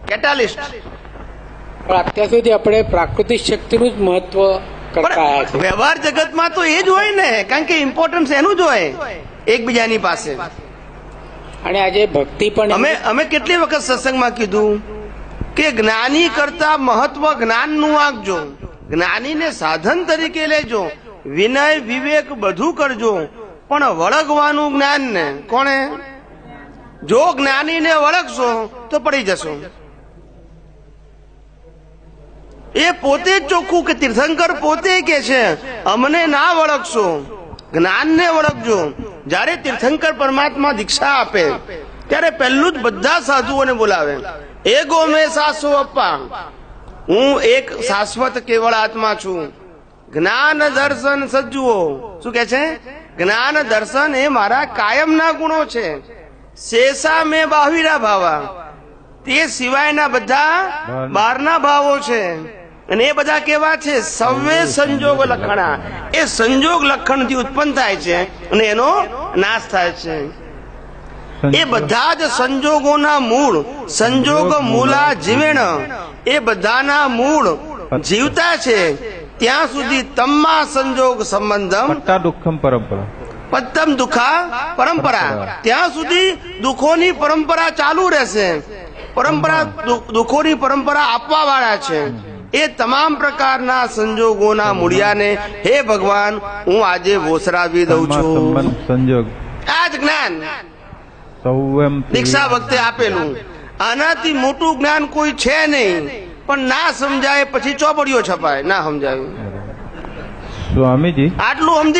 Catalyst પણ અત્યાર સુધી આપણે પ્રાકૃતિક શક્તિનું જ મહત્વ કરતા આવ્યા છે. વ્યવહાર જગતમાં તો એ જ હોય ને, કારણ કે ઇમ્પોર્ટન્સ એનું જ હોય એકબીજાની પાસે. અને આજે ભક્તિ પણ અમે કેટલી વખત સત્સંગમાં કીધું કે જ્ઞાની કરતા મહત્વ જ્ઞાનનું આપજો, જ્ઞાનીને સાધન તરીકે લેજો, વિનય વિવેક બધું કરજો, પણ વળગવાનું જ્ઞાન ને કોણે? જો જ્ઞાનીને વળગશો તો પડી જશો. એ પોતે જ ચોખ્ખું કે તીર્થંકર પોતે કે છે અમને ના વળગશો, જ્ઞાનને વળગજો. જયારે તીર્થંકર પરમાત્મા દીક્ષા આપે ત્યારે પહેલું જ બધા સાધુઓને બોલાવે, એગો મે સાસો અપ્પા, હું એક શાશ્વત કેવળ આત્મા છું. જ્ઞાન દર્શન સજ્જુઓ, શું કે છે? જ્ઞાન દર્શન એ મારા કાયમના ગુણો છે. શેષા મેં બાહ્વીરા ભાવા, તે સિવાયના બધા બહારના ભાવો છે. અને એ બધા કેવા છે? સવે સંજોગ લખણા, એ સંજોગ લખણ થી ઉત્પન્ન થાય છે અને એનો નાશ થાય છે. એ બધા જ સંજોગોના મૂળ, સંજોગ મૂલા જીવેણ, એ બધાના મૂળ જીવતા છે ત્યાં સુધી તમ્મા સંજોગ સંબંધમ દુઃખમ પરંપરા, પત્તમ દુઃખા પરંપરા, ત્યાં સુધી દુઃખોની પરંપરા ચાલુ રહેશે. પરંપરા દુઃખોની પરંપરા આપવા વાળા છે. એ તમામ પ્રકારના સંજોગોના મૂળિયાને હે ભગવાન હું આજે વોસરાવી દઉં છું. સંજોગ આ જ જ્ઞાન દીક્ષા વખતે આપેલું. આનાથી મોટું જ્ઞાન કોઈ છે નહીં, પણ ના સમજાય પછી ચોપડીઓ છપાય, ના સમજાયું. સ્વામીજી આટલું સમજી